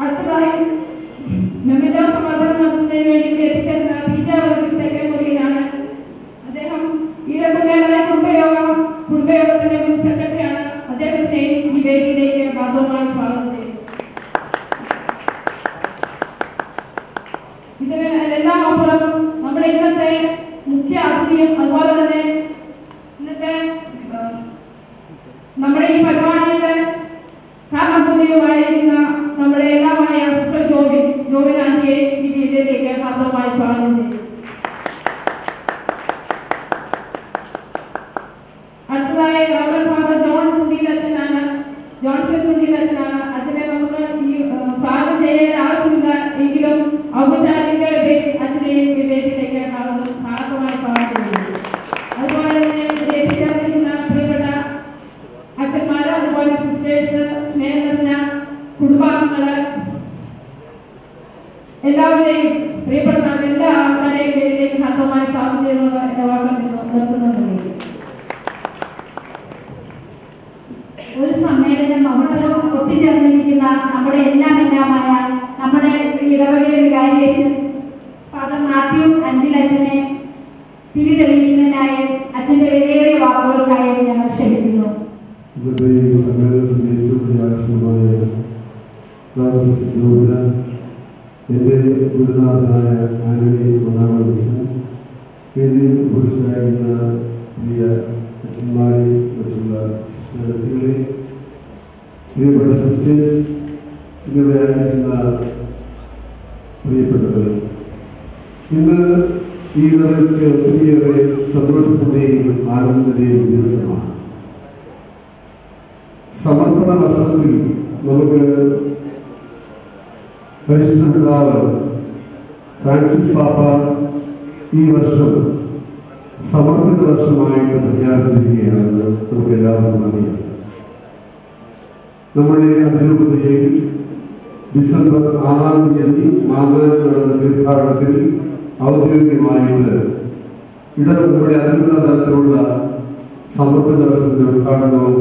അടുത്തതായി മെമ്മന്റോ സമർപ്പണം നടത്തുന്നതിന് വേണ്ടി എത്തിച്ചേർന്ന മുറിയിലാണ്. അദ്ദേഹം ഈഴക്കുഞ്ഞാലായ കുടുംബയോഗത്തിന്റെ മുൻ സെക്രട്ടറിയാണ്. അദ്ദേഹത്തെ ഈ വേദിയിലേക്ക് ഭാഗമായി സ്വാഗതം ചെയ്യും. ഇതിനെല്ലാം അപ്പുറം നമ്മുടെ ഇന്നത്തെ മുഖ്യ അതിഥിയും അതുപോലെ തന്നെ ഇന്നത്തെ നമ്മുടെ ഈ പരിപാടിയുടെ കാരണഭൂതിയുമായിരിക്കുന്ന നമ്മുടെ എല്ലാമായ സിസ്റ്റർ ജോബിനാന്റിയെ ഈ വേദിയിലേക്ക് ഭാഗമായി സ്വാഗതം ചെയ്യും. അടുത്തതായി ഫാദർ ജോൺസൺ കുണ്ടിയിലച്ഛനാണ്. അച്ഛനെ നമുക്ക് ഈ സ്വാഗതം ചെയ്യാൻ ആവശ്യമില്ല എങ്കിലും ഔപചാരികയുടെ പേരിൽ അച്ഛനെയും ഈ വേദിയിലേക്ക് സ്വാഗതമായി സ്വാഗതം ചെയ്യുന്നു. അതുപോലെ തന്നെ ഇവിടെ എത്തിച്ചേർന്നിരിക്കുന്ന പ്രിയപ്പെട്ട അച്ഛന്മാര്, അതുപോലെ സിസ്റ്റേഴ്സ്, സ്നേഹം നിറഞ്ഞ കുടുംബാംഗങ്ങള്, എല്ലാവരെയും പ്രിയപ്പെട്ട എല്ലാ ആൾക്കാരെയും വേദിയിലേക്ക് ഭാഗമായി സ്വാഗതം ചെയ്യുന്നത് എന്റെ വാക്കിൽ നിർത്തുന്നുണ്ടെങ്കിൽ ഒരു സമ്മേളനം നമ്മളൊരു ഒത്തുചേർന്നിരിക്കുന്ന നമ്മുടെ എല്ലാമായ നമ്മുടെ ഇടവകയുടെ വികാരിയേഷൻ ഫാദർ മാത്യു അഞ്ചിലച്ഛനെ തിരിതെളിയിക്കുന്നതിനായി അച്ഛന്റെ വിലയേറിയ വാക്കുകൾക്കായി ഞങ്ങൾ ക്ഷണിക്കുന്നു. ഇന്നത്തെ ഈ സമ്മേളനത്തിന്റെ ഏറ്റവും ആവശ്യമായ എൻ്റെ ഗുരുനാഥനായ ആന്റണി ഒന്നാമത് വേദിയിൽ പുരുഷനായിരുന്ന പ്രിയ അച്ഛന്മാരെ, മറ്റുള്ള വ്യക്തികളെ, പ്രിയപ്പെട്ട സിസ്റ്റേഴ്സ്, ഇവിടെ ആയിരിക്കുന്ന പ്രിയപ്പെട്ടവരെ, ഇന്ന് ഈ ഇടവകയ്ക്ക് ഒത്തിരിയേറെ സന്തോഷത്തിന്റെയും ആനന്ദത്തിന്റെയും ദിവസമാണ്. സമർപ്പണ വർഷത്തിൽ നമുക്ക് പരിശുദ്ധ പിതാവ് ഫ്രാൻസിസ് പാപ്പ ഈ വർഷം സമർപ്പിത വർഷമായിട്ട് പ്രഖ്യാപിച്ചിരിക്കുകയാണെന്ന് നമുക്ക് എല്ലാവർക്കും അറിയാം. നമ്മുടെ അതിരൂപതയിൽ ഡിസംബർ 6-ാം തീയതി മാങ്ങാട് നടന്ന തീർത്ഥാടനത്തിൽ ഔദ്യോഗികമായിട്ട് നമ്മുടെ അതിരൂപത തലത്തിലുള്ള സമർപ്പിത വർഷത്തിന്റെ ഉദ്ഘാടനവും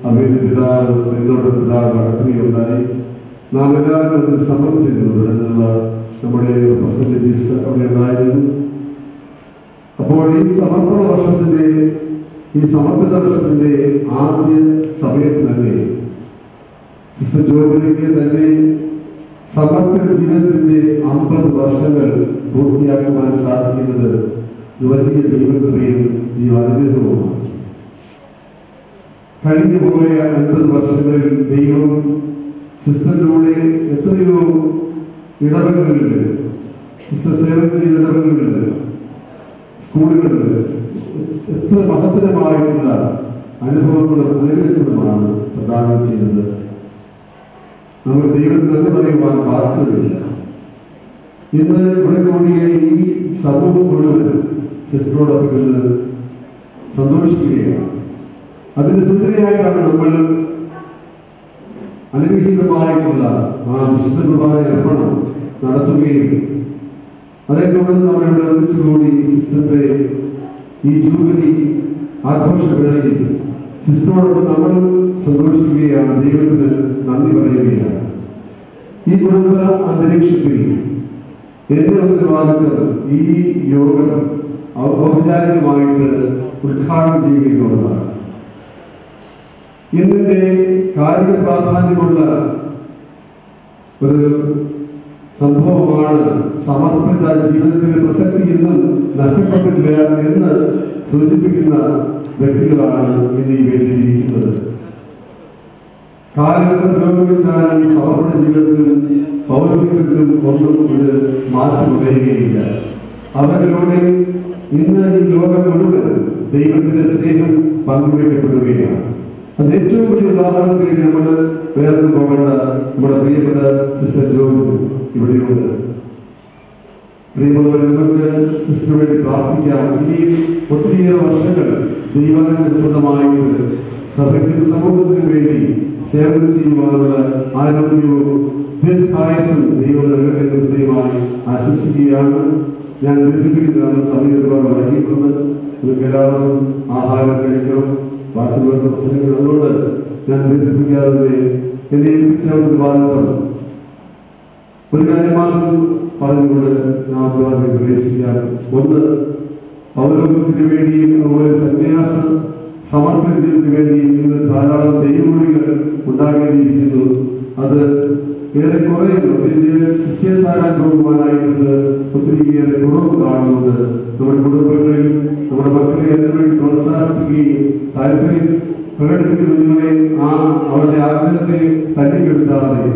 അവരുടെ പിതാവ് പിതാവ് നടത്തുകയുണ്ടായി. നാം എല്ലാവരും അതിൽ സമർപ്പിച്ചിരുന്നു. ഇവിടെ നിന്നുള്ള നമ്മുടെ റെപ്രസെന്റേറ്റീവ്സ് അവിടെ ഉണ്ടായിരുന്നു. അപ്പോൾ ഈ സമർപ്പണ വർഷത്തിന്റെ സമർപ്പിത വർഷത്തിന്റെ ആദ്യ സമയത്ത് തന്നെ സിസ്റ്റർ ജോബിലേക്ക് തന്നെ സമർപ്പിത ജീവിതത്തിന്റെ 50 വർഷങ്ങൾ പൂർത്തിയാക്കുവാൻ സാധിക്കുന്നത് വലിയ ദൈവകൃപയും അനുഗ്രഹവുമാണ്. കഴിഞ്ഞു പോയ 50 വർഷങ്ങളിൽ ദൈവം സിസ്റ്ററിലൂടെ എത്രയോ ഇടവകളിൽ, സിസ്റ്റർ സേവനം ചെയ്ത ഇടവകളിൽ, സ്കൂളുകളിൽ എത്ര മഹത്തരമായിട്ടുള്ള അനുഭവങ്ങളും അനുഗ്രഹങ്ങളുമാണ് പ്രദാനം ചെയ്യുന്നത്. നമുക്ക് ദൈവത്തിന് നന്ദി പറയുവാൻ വാക്കുകളില്ല. ഇന്ന് ഇവിടെ കൂടിയ ഈ സമൂഹം മുഴുവൻ സിസ്റ്ററോടൊപ്പം ഇന്ന് സന്തോഷിക്കുകയാണ്. അതിന് സുന്ദരിയായിട്ടാണ് നമ്മൾ അനുഗ്രഹീതമായിട്ടുള്ള ആ വിശുദ്ധ കുർബാന അർപ്പണം നടത്തുകയും അതേ തുടർന്ന് നമ്മളിവിടെ ഒന്നിച്ചുകൂടി സിസ്റ്ററിന്റെ ഈ ജൂബിലി ആഘോഷ വേളയിൽ സിസ്റ്ററോടൊപ്പം നമ്മൾ സന്തോഷിക്കുകയാണ്, ദൈവത്തിന് നന്ദി പറയുകയാണ്. ഈ കുടുംബ അന്തരീക്ഷത്തിൽ എന്റെ ഉത്തരവാദിത്വം ഈ യോഗം ഔപചാരികമായിട്ട് ഉദ്ഘാടനം ചെയ്യുകയുള്ളതാണ്. ഇന്നിന്റെ കാലിക പ്രാധാന്യമുള്ള ഒരു സംഭവമാണ് സമർപ്പിത ജീവിതത്തിന്റെ പ്രസക്തി ഇന്നും നഷ്ടപ്പെട്ടില്ല എന്ന് സൂചിപ്പിക്കുന്ന വ്യക്തികളാണ് ഇന്ന് ഈ വേദിയിലിരിക്കുന്നത്. കാലഘട്ടം പുരോഗമിച്ചാലും സമർപ്പണ ജീവിതത്തിലും പൗരോഹിത്യത്തിലും ഒന്നും ഒരു മാറ്റം വരികയില്ല. അവരിലൂടെ ഇന്ന് ഈ ലോകം മുഴുവൻ ദൈവത്തിന്റെ സ്നേഹം പങ്കുവയ്ക്കപ്പെടുകയാണ്. അത് ഏറ്റവും വലിയ ഉദാഹരണത്തിൽ നമ്മൾ വേറെ പോകേണ്ട നമ്മുടെ പ്രിയപ്പെട്ട സിസ്റ്റർ ജോബ് ഇവിടെയുണ്ട്. പ്രിയമുള്ളവർ, നമുക്ക് സിസ്റ്റർ വേണ്ടി പ്രാർത്ഥിക്കാം. ഇനിയും ഒത്തിരിയേറെ വർഷങ്ങൾ ദൈവാനുഗ്രഹമായിട്ട് സഭയ്ക്കും സമൂഹത്തിനും വേണ്ടി സേവനം ചെയ്യുവാനുള്ള ആരോഗ്യവും ദീർഘായുസ്സും ദൈവം നൽകട്ടെ എന്ന് ഹൃദയമായി ആശംസിക്കുകയാണ്. ഞാൻ ദീർഘിപ്പിക്കുന്നതാണ്. സമയം ഒരുപാട് വൈകിട്ടുണ്ട്. നിങ്ങൾക്ക് എല്ലാവർക്കും ആഹാരം കഴിക്കണം, ബാക്കിയുള്ള പ്രശ്നങ്ങൾ. അതുകൊണ്ട് ഞാൻ ദീർഘിപ്പിക്കാതെ എന്നെ ഏൽപ്പിച്ച ഒരു ബാധ്യത ഒരു കാര്യം മാത്രം പറഞ്ഞുകൊണ്ട് നാം പ്രവേശിക്കാം. ഒന്ന്, പൗരോഹിത്യത്തിന് വേണ്ടിയും അതുപോലെ സന്യാസ സമർപ്പിച്ചതിന് വേണ്ടിയും ഇന്ന് ധാരാളം ദൈവവിളികൾ ഉണ്ടാകേണ്ടിയിരിക്കുന്നു. അത് ഏറെക്കുറെ സിസ്റ്റേഴ്സാകാൻ പോകുവാനായിട്ട് ഒത്തിരിയേറെ കുറവ് കാണുന്നുണ്ട്. നമ്മുടെ കുടുംബങ്ങളിൽ നമ്മുടെ മക്കളെ അതിനുവേണ്ടി പ്രോത്സാഹിപ്പിക്കുകയും താല്പര്യം പ്രകടിപ്പിക്കുന്നതിനെ അവരുടെ ആഗ്രഹത്തെ തല്ലിക്കെടുത്താതെ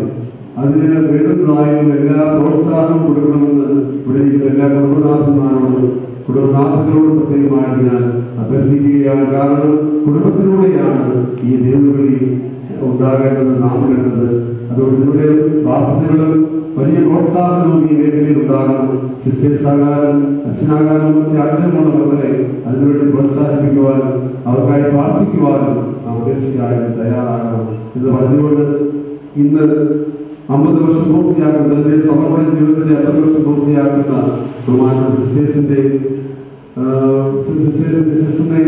അതിന് വേണ്ടുന്നതായും എല്ലാ പ്രോത്സാഹനവും കൊടുക്കണമെന്ന് ഇവിടെ ഇരിക്കുന്ന എല്ലാ കുടുംബനാഥങ്ങളോടും പ്രത്യേകമായിട്ട് ഞാൻ അഭ്യർത്ഥിക്കുകയാണ്. കാരണം കുടുംബത്തിലൂടെയാണ് ഈ ദൈവവിളി ഉണ്ടാകേണ്ടത്, നാം വേണ്ടത്. അതുകൊണ്ട് ഇവിടെ പ്രാർത്ഥനകളും വലിയ പ്രോത്സാഹനവും ഈ മേഖലയിൽ ഉണ്ടാകണം. സിസ്റ്റേഴ്സാകാനും അച്ഛനാകാനും ഒക്കെ ആഗ്രഹമുള്ള മക്കളെ അതിനുവേണ്ടി പ്രോത്സാഹിപ്പിക്കുവാനും അവർക്കായി പ്രാർത്ഥിക്കുവാനും നാം തീർച്ചയായും തയ്യാറാകണം എന്ന് പറഞ്ഞുകൊണ്ട് ഇന്ന് 50 വർഷം പൂർത്തിയാക്കുന്ന സമർപ്പണ ജീവിതത്തിന്റെ 50 വർഷം പൂർത്തിയാക്കുന്ന ബഹുമാനപ്പെട്ട സിസ്റ്റേഴ്സിനെ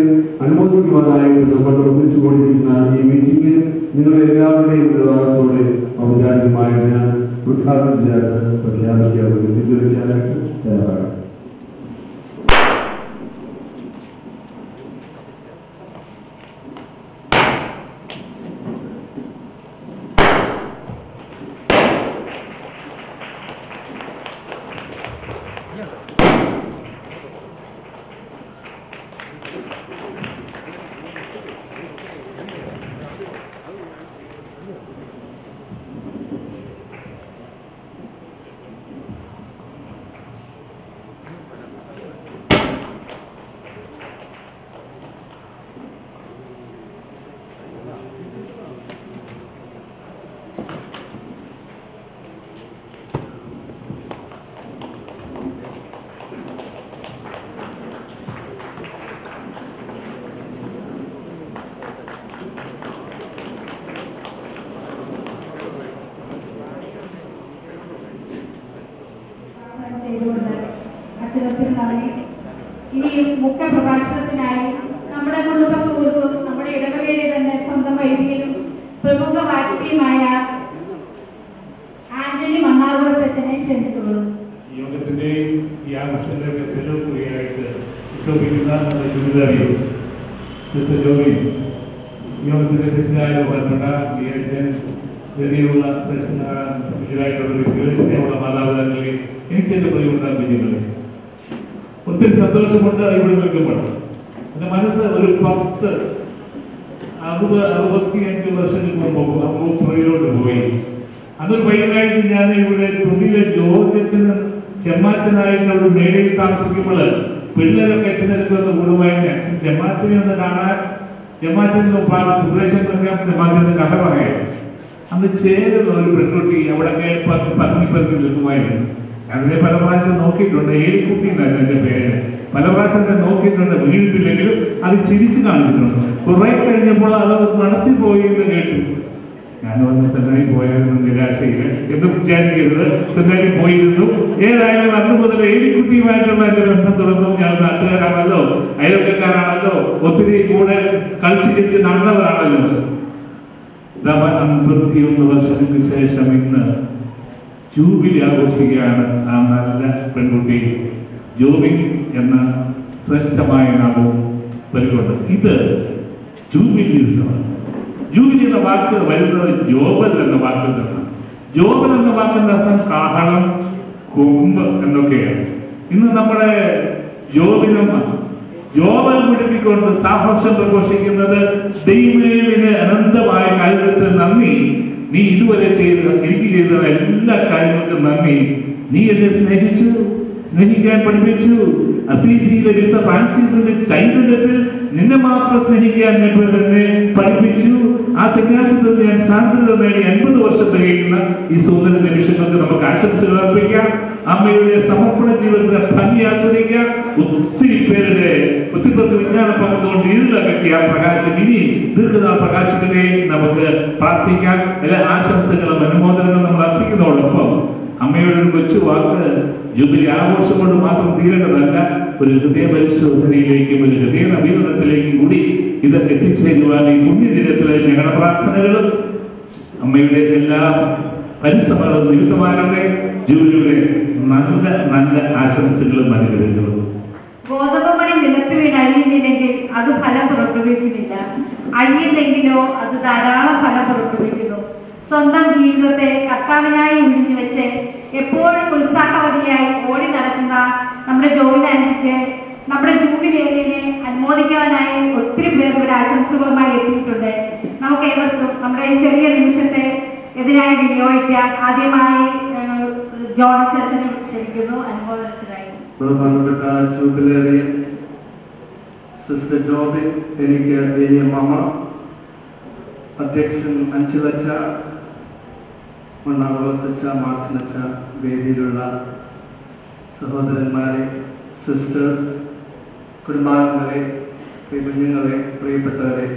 അനുമോദിക്കുവാനായിട്ട് നമ്മൾ ഒന്നിച്ചു കൊണ്ടിരിക്കുന്ന ഈ മീറ്റിംഗ് നിങ്ങളുടെ എല്ലാവരുടെയും ഭാഗത്തോടെ ഔപചാരികമായിട്ട് ഞാൻ ഉദ്ഘാടനം ചെയ്യാനായിട്ട് പ്രഖ്യാപിക്കാറുണ്ട്. പിന്തുണയ്ക്കാനായിട്ട് തയ്യാറാണ്. ഇനി മുഖ്യ പ്രഭാഷണത്തിനായി നമ്മുടെ കുടുംബ സുഹൃത്തും നമ്മുടെ ഇടവകയുടെ തന്നെ സ്വന്തം വൈദികനും പ്രമുഖ വാഗ്മിയുമായ ആന്റണി മണ്ണാർകുളത്തച്ഛനെ ക്ഷണിച്ചോളൂ. യോഗത്തിന്റെ ഈ ആഘോഷത്തിന്റെ തെളിവുകൂടിയായിട്ട് യോഗത്തിന്റെ പ്രസിഡന്റായ ബഹുമാനപ്പെട്ട വേദിയുള്ള ശ്രേഷ്ഠരായിട്ടുള്ള വ്യക്തികളുടെ മാതാപിതാക്കളെ എനിക്ക് എന്റെ പ്രിയപ്പെട്ട കുഞ്ഞുങ്ങളെ ഒത്തിരി സന്തോഷമുണ്ട് ഇവിടെ നിൽക്കുമ്പോൾ. എന്റെ മനസ്സ് ഒരു 65 വർഷങ്ങൾക്ക് മുമ്പ് അമ്മൂപ്പുഴയോട് പോയി. അതൊരു പയ്യനായിട്ട് ഞാൻ ഇവിടെ തുണിയിലെ ജോർജച്ചന് ചെമ്മാച്ചനായിട്ടുള്ള മേടയിൽ താമസിക്കുമ്പോൾ പിള്ളേരൊക്കെ അച്ഛനെടുക്കുന്ന കൂടുമായിരുന്നു. അച്ഛൻ ചെമ്മാച്ചനെ ഒന്ന് കാണാൻ ചെമ്മാച്ചന് ഉപദേശം നൽകാൻ ചെമ്മാച്ചന്റെ കഥ പറയാം. അന്ന് ചേരുന്ന ഒരു പെൺകുട്ടി അവിടെ പതുങ്ങി നിൽക്കുമായിരുന്നു. അതിനെ പല പ്രാവശ്യം നോക്കിയിട്ടുണ്ട്. ഏലിക്കുട്ടി എന്നായിരുന്നു എന്റെ പേര്. പല പ്രാവശ്യം നോക്കിയിട്ടുണ്ട്. വീഴ്ത്തില്ലെങ്കിലും അത് ചിരിച്ചു കാണിച്ചിട്ടുണ്ട്. കുറെ കഴിഞ്ഞപ്പോൾ അത് നടത്തിപ്പോയി എന്ന് കേട്ടു. ഞാൻ വന്ന് സെന്നായി പോയായിരുന്നു നിരാശയില്ല എന്ന് വിചാരിക്കരുത്. സെന്നായി പോയിരുന്നു. ഏതായാലും അന്ന് മുതൽ ഏലിക്കുട്ടിയുമായിട്ടുള്ള എന്റെ ബന്ധം തുറന്നു. ഞാൻ നാട്ടുകാരാണല്ലോ, അയൽക്കാരാണല്ലോ, ഒത്തിരി കൂടെ കളിച്ച് നടന്നവരാണല്ലോ. 51 വർഷങ്ങൾക്ക് ശേഷം ഇന്ന് ജൂബിലി ആഘോഷിക്കുകയാണ്. ആ നല്ല പെൺകുട്ടി ജോബിൻ എന്ന ശ്രേഷ്ഠമായ നാമവും പരിഗണന. ഇത് ജൂബിലി ദിവസമാണ്. ജൂബിലി എന്ന വാക്ക് വരുന്നത് ജോബൽ എന്ന വാക്കിൽ നിന്നാണ്. ജോബൽ എന്ന വാക്കിന്റെ അർത്ഥം കാഹളം, കൊമ്പ് എന്നൊക്കെയാണ്. ഇന്ന് നമ്മുടെ ജോബൽ പിടിപ്പിക്കൊണ്ട് സാഹോഷം പ്രഘോഷിക്കുന്നത് ദൈവത്തിന് അനന്തമായ കാര്യത്തിൽ നന്ദി. നീ ഇതുവരെ എനിക്ക് ചെയ്ത എല്ലാ കാര്യങ്ങൾക്കും നന്ദി. നീ എന്നെ സ്നേഹിക്കാൻ പഠിപ്പിച്ചു. അസീസിയിലെ വിശുദ്ധ ഫ്രാൻസിസിന്റെ ചൈതന്യത്തിൽ നിന്നെ മാത്രം സ്നേഹിക്കാൻ തന്നെ പഠിപ്പിച്ചു. ആ സന്യാസത്തിൽ ഞാൻ സാന്ദ്രത നേടി 50 വർഷം തികയുന്ന ഈ സുന്ദര നിമിഷങ്ങൾക്ക് നമുക്ക് ആശംസകൾ അർപ്പിക്കാം. അമ്മയുടെ സമർപ്പണ ജീവിതത്തെ ഭംഗി ആസ്വദിക്കാം. ഒത്തിരി പേർക്ക് വിജ്ഞാനം പകർന്നുകൊണ്ട് ഇരുളകറ്റിയ പ്രകാശം ഇനി ദീർഘനാൾ പ്രകാശത്തിനെ നമുക്ക് പ്രാർത്ഥിക്കാം. എല്ലാ ആശംസകളും അനുമോദനങ്ങളും നമ്മൾ അർപ്പിക്കുന്നതോടൊപ്പം അമ്മയുടെ ഒരു കൊച്ചു വാക്ക് ജൂബിലി ആഘോഷം കൊണ്ട് മാത്രം തീരേണ്ടതല്ല, ഒരു ഹൃദയ പരിശോധനയിലേക്കും ഒരു ഹൃദയ നവീകരണത്തിലേക്കും കൂടി ഇത് എത്തിച്ചേരുവാൻ ഈ പുണ്യദിനത്തിലെ ഞങ്ങളുടെ പ്രാർത്ഥനകളും അമ്മയുടെ എല്ലാ പരിസമാനം നിമിത്തമാരുടെ ജൂബിലിയുടെ നല്ല നല്ല ആശംസകളും അനുഗ്രഹങ്ങളും. ഗോതമ്പ് മണി നിലത്ത് വീണ് അഴിയുന്നില്ലെങ്കിൽ അത് ഫലം പുറപ്പെടുവിക്കുന്നില്ല, അഴിയുന്നെങ്കിലോ അത് ധാരാളം ഫലം പുറപ്പെടുവിക്കുന്നു. സ്വന്തം ജീവിതത്തെ കർത്താവിനായി ഒഴിഞ്ഞു വെച്ച് എപ്പോഴും ഉത്സാഹവതിയായി ഓടി നടക്കുന്ന നമ്മുടെ ജോബിനാന്റിക്ക് നമ്മുടെ ജൂബിലിയെ അനുമോദിക്കാനായി ഒത്തിരി പേർ ഇവിടെ ആശംസകളുമായി എത്തിയിട്ടുണ്ട്. നമുക്ക് ഏവർക്കും നമ്മുടെ ചെറിയ നിമിഷത്തെ ഇതിനായി വിനിയോഗിക്കാം. ആദ്യമായി ജോൺ ചർച്ചിനെ ക്ഷണിക്കുന്നു അനുമോദനത്തിനായി. ബഹുമാനപ്പെട്ട ജൂബിലേറിയൻ സിസ്റ്റർ ജോബിൻ, എനിക്ക് വലിയ മമ്മ, അധ്യക്ഷൻ അഞ്ചുലച്ച, മണ്ണാകുളത്തച്ച, മാർട്ടിനച്ച, വേദിയിലുള്ള സഹോദരന്മാരെ, സിസ്റ്റേഴ്സ്, കുടുംബാംഗങ്ങളെ, കുഞ്ഞുങ്ങളെ, പ്രിയപ്പെട്ടവരെ,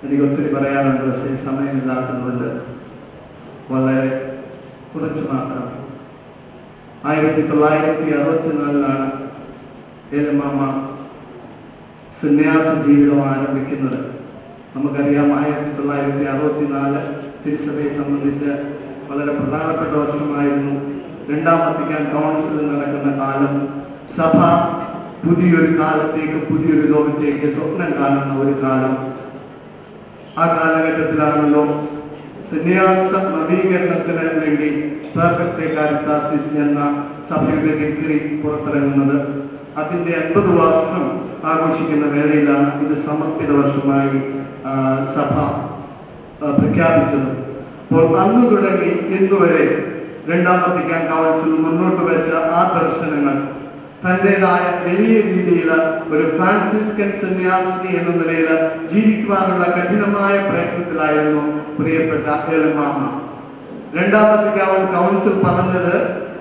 എനിക്ക് ഒത്തിരി പറയാനുണ്ട്. പക്ഷേ സമയമില്ലാത്തതുകൊണ്ട് വളരെ കുറച്ച് മാത്രം. 1964 ഏലമാമ സന്യാസ ജീവിതം ആരംഭിക്കുന്നത്. നമുക്കറിയാം 1964 തിരുസഭയെ സംബന്ധിച്ച് വളരെ പ്രധാനപ്പെട്ട വർഷമായിരുന്നു. രണ്ടാം വത്തിക്കാൻ കൗൺസിൽ നടക്കുന്ന കാലം. സഭ പുതിയൊരു കാലത്തേക്ക്, പുതിയൊരു ലോകത്തേക്ക് സ്വപ്നം കാണുന്ന ഒരു കാലം. ആ കാലഘട്ടത്തിലാണല്ലോ സന്യാസ നവീകരണത്തിന് വേണ്ടി പെർഫെക്റ്റ് കാരിത്താറ്റിസ് എന്ന സഭയുടെ ഡിഗ്രി പുറത്തിറങ്ങുന്നത്. അതിന്റെ 50 വർഷം ആഘോഷിക്കുന്ന വേളയിലാണ് ഇത് സമർപ്പിത വർഷമായി സഭ പ്രഖ്യാപിച്ചത്. അപ്പോൾ അന്ന് തുടങ്ങി ഇന്നുവരെ രണ്ടാം വത്തിക്കാൻ കൗൺസിൽ മുന്നോട്ട് വെച്ച ആ ദർശനങ്ങൾ തന്റേതായ വലിയ രീതിയിൽ ഒരു ഫ്രാൻസിസ്കൻ സന്യാസി എന്ന നിലയിൽ ജീവിക്കുവാനുള്ള കഠിനമായ പ്രയത്നത്തിലായിരുന്നു പ്രിയപ്പെട്ട ഏലമാമ. രണ്ടാം വത്തിക്കാൻ കൗൺസിൽ പറഞ്ഞത്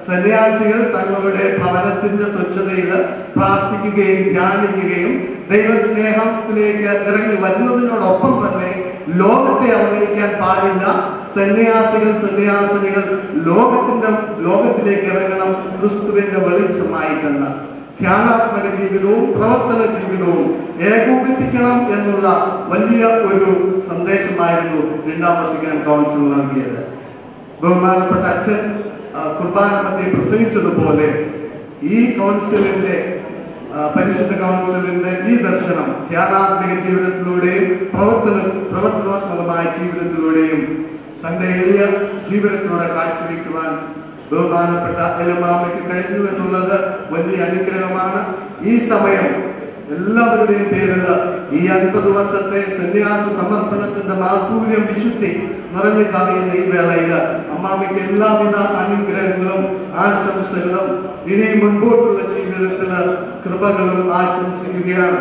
സന്യാസികൾ തങ്ങളുടെ ഭവനത്തിന്റെ സ്വച്ഛതയിൽ പ്രാർത്ഥിക്കുകയും ധ്യാനിക്കുകയും ദൈവസ്നേഹത്തിലേക്ക് ഇറങ്ങി വരുന്നതിനോടൊപ്പം തന്നെ ലോകത്തെ അവഗണിക്കാൻ പാടില്ല. സന്യാസിനികൾ ലോകത്തിലേക്ക് ഇറങ്ങണം ക്രിസ്തുവിന്റെ വെളിച്ചമായിട്ടല്ല. ധ്യാനാത്മക ജീവിതവും പ്രവർത്തന ജീവിതവും ഏകോപിപ്പിക്കണം എന്നുള്ള വലിയ ഒരു സന്ദേശമായിരുന്നു രണ്ടാം വത്തിക്കാൻ കൗൺസിൽ നൽകിയത്. ബഹുമാനപ്പെട്ട അച്ഛൻ കുർബാന മധ്യേ പ്രസംഗിച്ചതുപോലെ ഈ കൗൺസിലിന്റെ പരിശുദ്ധ കൗൺസിലിന്റെ ഈ ദർശനം ധ്യാനാത്മിക ജീവിതത്തിലൂടെയും പ്രവർത്തനാത്മകമായ ജീവിതത്തിലൂടെയും തന്റെ എളിയ ജീവിതത്തിലൂടെ കാഴ്ചവെക്കുവാൻ ബഹുമാനപ്പെട്ട ഏലമാമയ്ക്ക് കഴിഞ്ഞു എന്നുള്ളത് വലിയ അനുഗ്രഹമാണ്. ഈ സമയം എല്ലാവരുടെയും പേരിൽ ഈ 50 വർഷത്തെ സന്യാസ സമർപ്പണത്തിന്റെ മാധുര്യം, വിശുദ്ധി നിറഞ്ഞു കവിയുന്ന ഈ വേളയിൽ അമ്മാമയ്ക്ക് എല്ലാവിധ അനുഗ്രഹങ്ങളും ആശംസകളും ഇനി മുൻപോട്ടുള്ള ജീവിതത്തിൽ കൃപകളും ആശംസിക്കുകയാണ്.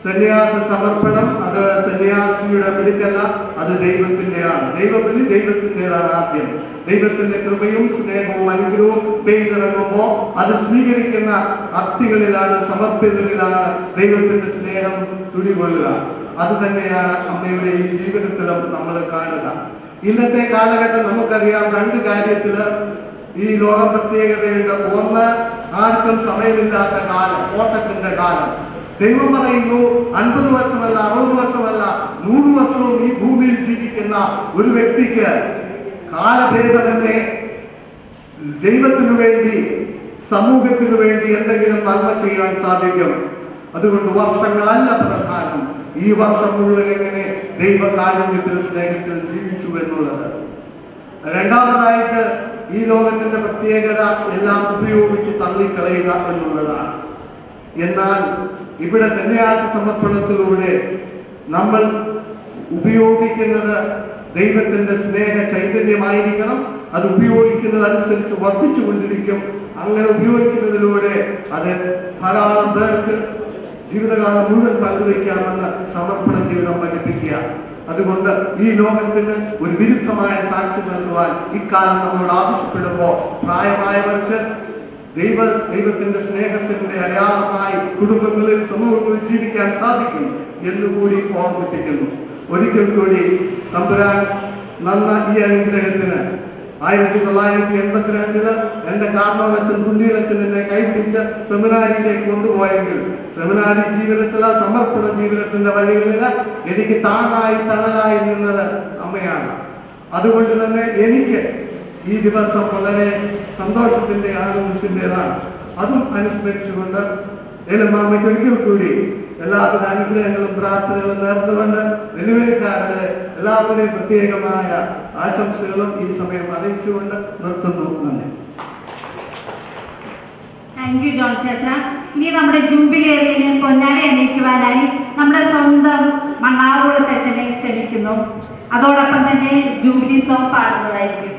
സന്യാസ സമർപ്പണം അത് സന്യാസിയുടെ വിളിക്കല്ല, അത് ദൈവത്തിന്റെയാണ്. ദൈവവിളി ദൈവത്തിൻ്റെതാണ്. ആദ്യം ദൈവത്തിന്റെ കൃപയും സ്നേഹവും അനുഗ്രഹവും പെയ്തിറങ്ങുമ്പോ അത് സ്വീകരിക്കുന്ന അർത്ഥികളിലാണ്, സമർപ്പിതകളിലാണ് ദൈവത്തിന്റെ സ്നേഹം തുടികൊള്ളുക. അത് തന്നെയാണ് അമ്മയുടെ ഈ ജീവിതത്തിലും നമ്മൾ കാണുക. ഇന്നത്തെ കാലഘട്ടം നമുക്കറിയാം, 2 കാര്യത്തില് ഈ ലോകം പ്രത്യേകതയുണ്ട്. ഒന്ന്, ആർക്കും സമയമില്ലാത്ത കാലം, ഓട്ടത്തിന്റെ കാലം. ദൈവം പറയുന്നു 50 വർഷമല്ല, 60 വർഷമല്ല, 100 വർഷവും ഈ ഭൂമിയിൽ ജീവിക്കുന്ന ഒരു വ്യക്തിക്ക് കാലഭേദമേ ദൈവത്തിനു വേണ്ടി, സമൂഹത്തിനു വേണ്ടി എന്തെങ്കിലും നന്മ ചെയ്യാൻ സാധിക്കും. അതുകൊണ്ട് വർഷങ്ങളല്ല പ്രധാനം, ഈ വർഷം മുഴുവൻ എങ്ങനെ ദൈവകാരുണ്യത്തിൽ, സ്നേഹത്തിൽ ജീവിച്ചു എന്നുള്ളത്. രണ്ടാമതായിട്ട് ഈ ലോകത്തിന്റെ പ്രത്യേകത എല്ലാം ഉപയോഗിച്ച് തള്ളിക്കളയുക എന്നുള്ളതാണ്. എന്നാൽ ഇവിടെ സന്യാസ സമർപ്പണത്തിലൂടെ നമ്മൾ ഉപയോഗിക്കുന്നത് ദൈവത്തിന്റെ സ്നേഹ ചൈതന്യമായിരിക്കണം. അത് ഉപയോഗിക്കുന്നതനുസരിച്ച് വർദ്ധിച്ചുകൊണ്ടിരിക്കും. അങ്ങനെ ഉപയോഗിക്കുന്നതിലൂടെ അത് ധാരാളം പേർക്ക് ജീവിതകാലം മുഴുവൻ പങ്കുവയ്ക്കാമെന്ന് സമർപ്പണ ജീവിതം പഠിപ്പിക്കുക. അതുകൊണ്ട് ഈ ലോകത്തിന് ഒരു വിരുദ്ധമായ സാക്ഷി നൽകുവാൻ ഇക്കാലം നമ്മളോട് ആവശ്യപ്പെടുമ്പോൾ പ്രായമായവർക്ക് ദൈവത്തിന്റെ സ്നേഹത്തിന്റെ അടയാളമായി കുടുംബങ്ങളിൽ, സമൂഹങ്ങളിൽ ജീവിക്കാൻ സാധിക്കും എന്നുകൂടി ഓർമ്മിപ്പിക്കുന്നു. ഒരിക്കൽ കൂടി തമ്പുരാൻ നന്ന ഈ അനുഗ്രഹത്തിന് 1982 എന്റെ കാരണവച്ചൻ തുണ്ടിയിലച്ചൻ എന്നെ കൈപിടിച്ച് സെമിനാരിയിലേക്ക് കൊണ്ടുപോയെങ്കിൽ സെമിനാരി ജീവിതത്തിലെ സമർപ്പണ ജീവിതത്തിന്റെ വഴികളിൽ എനിക്ക് താങ്ങായി തണലായി നിന്നത് അമ്മയാണ്. അതുകൊണ്ട് തന്നെ എനിക്ക് ഈ ദിവസം വളരെ സന്തോഷത്തിന്റെ ആനന്ദത്തിൻ്റെതാണ്. അതും അനുസ്മരിച്ചുകൊണ്ട് ഏലമാമയ്ക്ക് ഒരിക്കൽ കൂടി എല്ലാവിധ അനുഗ്രഹങ്ങളും പ്രാർത്ഥനകളും നേർന്നുകൊണ്ട് വെല്ലുവിളിക്കാരുടെ എല്ലാവരുടെയും പ്രത്യേകമായ ആശംസകളും ഈ സമയം അറിയിച്ചുകൊണ്ട് നിർത്തുന്നു. നന്ദി. താങ്ക് യു ജോൺ ചേച്ച. ഇനി നമ്മുടെ ജൂബിലേറിയന് പൊന്നാടി അണിയിക്കുവാനായി നമ്മുടെ സ്വന്തം മണ്ണാറുകുളത്ത് അച്ഛനെ ക്ഷണിക്കുന്നു. അതോടൊപ്പം തന്നെ ജൂബിലി സോങ് പാടുന്നതായിരിക്കും.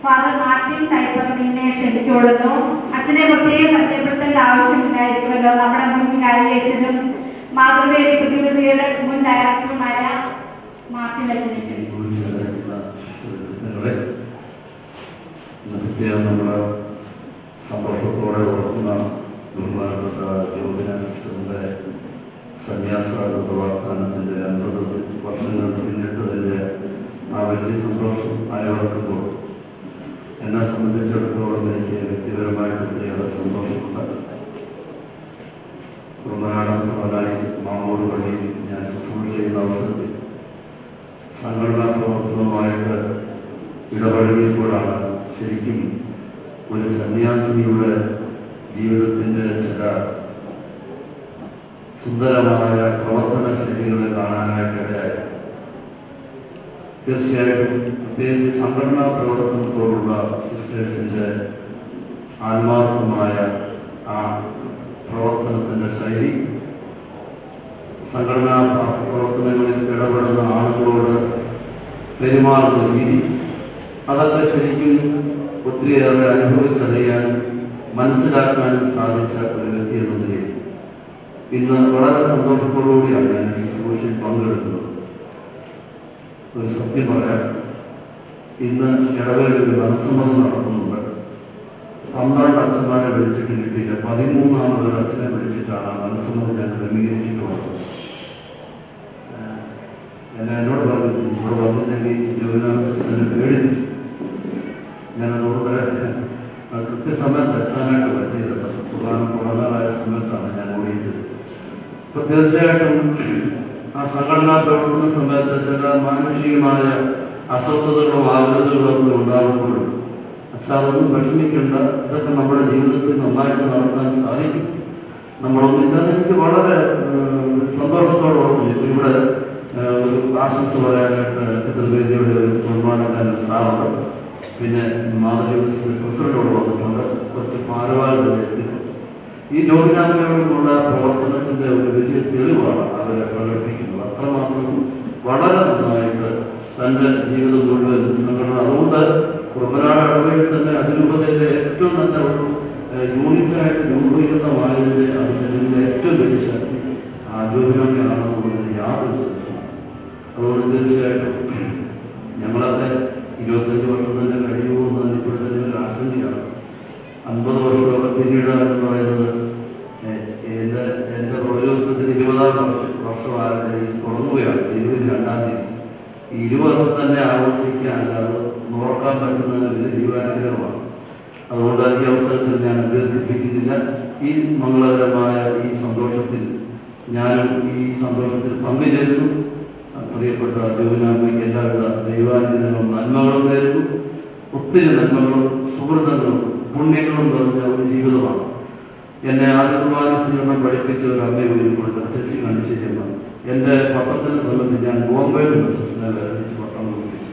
ഫാദർ മാർട്ടിൻ ടൈപ്പറിനെ ക്ഷണിച്ചുകൊള്ളുന്നു. അച്ഛനെ പ്രത്യേകം പരിചയപ്പെടുത്തേണ്ട ആവശ്യമില്ലായിരിക്കുമല്ലോ. നമ്മുടെ മുൻ വികാരിയച്ഛനും മാതൃവേദി പ്രതിനിധിയുടെ മുൻ ഡയറക്ടറുമായ മാർട്ടിൻ അച്ഛനെ നമ്മൾ സന്തോഷത്തോടെ ഓർക്കുന്ന ബഹുമാനപ്പെട്ട ജ്യോതിന സിസ്റ്ററിന്റെ സന്യാസ വാഗ്ദാനത്തിന്റെ 50 വർഷങ്ങൾ പിന്നിട്ടതിന്റെ ആ വലിയ സന്തോഷം അയവർക്കുമ്പോൾ എന്നെ സംബന്ധിച്ചിടത്തോളം എനിക്ക് വ്യക്തിപരമായിട്ട് ഒത്തിരിയേറെ സന്തോഷമുണ്ട്. കുറുമനാടനായി മാമൂട് വഴി ഞാൻ ശുശ്രൂഷ ചെയ്യുന്ന അവസരത്തിൽ സംഘടനാ പ്രവർത്തനവുമായിട്ട് ഇടപഴകിയപ്പോഴാണ് ശരിക്കും ഒരു സന്യാസിനിയുടെ ജീവിതത്തിൻ്റെ ചില സുന്ദരമായ പ്രവർത്തന ശൈലികളെ കാണാനായിട്ടിടയായി. തീർച്ചയായിട്ടും പ്രത്യേകിച്ച് സംഘടനാ പ്രവർത്തനത്തോടുള്ള സിസ്റ്റേഴ്സിൻ്റെ ആത്മാർത്ഥമായ ആ പ്രവർത്തനത്തിൻ്റെ ശൈലി, സംഘടനാ പ്രവർത്തനങ്ങളിൽ ഇടപെടുന്ന ആളുകളോട് പെരുമാറുന്ന രീതി, അതൊക്കെ ശരിക്കും ഒത്തിരിയേറെ അനുഭവിച്ചറിയാനും മനസ്സിലാക്കാനും സാധിച്ച ഒരു വ്യക്തി എന്ന നിലയിൽ ഇന്ന് വളരെ സന്തോഷത്തോടുകൂടിയാണ് ഞാൻ ശുശ്രൂഷയിൽ പങ്കെടുക്കുന്നത്. ഒരു സത്യം പറയാം, ഇന്ന് ഇടവേളയിൽ ഒരു മനസ്സമ്മതം നടക്കുന്നുണ്ട്. 12 അച്ഛന്മാരെ വിളിച്ചിട്ട് കിട്ടിയില്ല. 13ാമത് ഒരു അച്ഛനെ വിളിച്ചിട്ടാണ് ആ മനസ്സമ്മതം ഞാൻ ക്രമീകരിച്ചിട്ടുള്ളത്. എന്നോട് പറഞ്ഞു, ഇവിടെ വന്നില്ലെങ്കിൽ ജ്യോതിനാഥ സിസ്റ്ററിനെ പേടിപ്പിച്ചു. ഞാനതുകൊണ്ട് കൃത്യസമയത്ത് എത്താനായിട്ട് പറ്റിയില്ല. പ്രധാനം തുടങ്ങാനായ സമയത്താണ് ഞാൻ ഓടിയത്. ഇപ്പം തീർച്ചയായിട്ടും ആ സംഘടനാ പ്രവർത്തന സമയത്ത് ചില മാനുഷികമായ അസ്വസ്ഥതകളും ആകുലതകളും ഒക്കെ ഉണ്ടാകുമ്പോഴും അതൊന്നും വിഷമിക്കേണ്ട, ഇതൊക്കെ നമ്മുടെ ജീവിതത്തിൽ നന്നായിട്ട് നടത്താൻ സാധിക്കും. നമ്മളൊന്നിച്ചാൽ എനിക്ക് വളരെ സന്തോഷത്തോടെ ഓർക്കുന്നു. ഇവിടെ ഒരു ആശംസ പറയാനായിട്ട് പിതൃവേദിയുടെ ഒരു ബഹുമാനക്കാരൻ സാറുണ്ട്. പിന്നെ മാതൃ പ്രസിഡന്റോട് വന്നിട്ടുണ്ട്. കുറച്ച് ഭാരവാഹികൾ എത്തിയിട്ടുണ്ട്. ഈ ജ്യോതിനാഥയോടുള്ള പ്രവർത്തനത്തിൻ്റെ ഒരു വലിയ തെളിവാണ് അവരെ പ്രകടിപ്പിക്കുന്നത്. അത്രമാത്രം വളരെ നന്നായിട്ട് തൻ്റെ ജീവിതം മുഴുവൻ സംഘടന, അതുകൊണ്ട് കുറുമനാട് ഇടവകയിൽ തന്നെ അതിരൂപതയിലെ ഏറ്റവും നല്ല ഒരു യൂണിറ്റായിട്ട് രൂപീകൃതമായതിൻ്റെ അതിൻ്റെ ഏറ്റവും വലിയ ശക്തി ആ ജ്യോതിനാഥയാണെന്നുള്ളതിന് യാതൊരു സംശയവും. അതുകൊണ്ട് തീർച്ചയായിട്ടും ഞങ്ങളൊക്കെ 25 വർഷം തന്നെ കഴിയുമെന്ന് ഇപ്പോഴത്തെ ഒരു ആശങ്കയാണ്. 50 വർഷമൊക്കെ പിന്നീട് എന്ന് പറയുന്നത് എൻ്റെ പ്രയോജനത്തിന് 20ാം വർഷമായി തുടങ്ങുകയാണ്. 22ാം തീയതി ഈ 20 വർഷം തന്നെ ആഘോഷിക്കാൻ, അല്ലാതെ ഓർക്കാൻ പറ്റുന്നത് വലിയ ദൈവാനുഗ്രഹമാണ്. അതുകൊണ്ട് ഈ അവസരത്തിൽ ഞാൻ അഭ്യർത്ഥിപ്പിക്കുന്നില്ല. ഈ മംഗളകരമായ ഈ സന്തോഷത്തിൽ ഞാനും ഈ സന്തോഷത്തിൽ പങ്കുചേരുന്നു. പ്രിയപ്പെട്ട ജ്യോതിനാഥയ്ക്ക് എല്ലാവിധ ദൈവാനുഗ്രഹങ്ങളും നന്മകളും നേരുന്നു. ഒത്തിരി നന്മകളും സുഹൃത്തുക്കളും പുണ്യങ്ങളും നിറഞ്ഞ ഒരു ജീവിതമാണ്. എന്നെ ആദ്യകുമാര സ്വീകരണം പഠിപ്പിച്ച ഒരു അമ്മയുണ്ട്, തെസ്സി കാണിച്ചു ചെന്ന. എൻ്റെ പട്ടത്തിനെ സംബന്ധിച്ച് ഞാൻ ബോംബെയിൽ നിന്ന് സിസ്റ്ററിനെ വേർതിരിച്ച് പട്ടം കൊടുപ്പിച്ചു.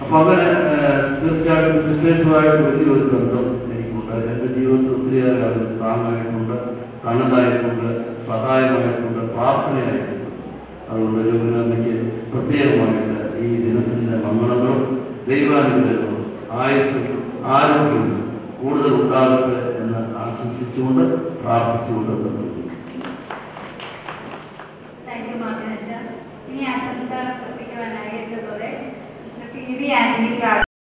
അപ്പം അങ്ങനെ തീർച്ചയായിട്ടും സിസ്റ്റേഴ്സുമായിട്ട് വലിയൊരു ബന്ധം എനിക്കുണ്ട്. എൻ്റെ ജീവിതത്തിൽ ഒത്തിരിയേറെ അവർ താങ്ങായിട്ടുണ്ട്, തണലായിട്ടുണ്ട്, സഹായമായിട്ടുണ്ട്, പ്രാർത്ഥനയായിട്ടുണ്ട്. അതുകൊണ്ട് ജ്യോതിനാഥയ്ക്ക് പ്രത്യേകമായിട്ട് ഈ ദിനത്തിൻ്റെ മംഗളങ്ങളും ദൈവാനുഗ്രഹങ്ങളും ആയുസ്സും ആരോഗ്യവും കൂടുതൽ ഉണ്ടാകട്ടെ എന്ന് ആശംസിച്ചുകൊണ്ട് പ്രാർത്ഥിച്ചുകൊണ്ട്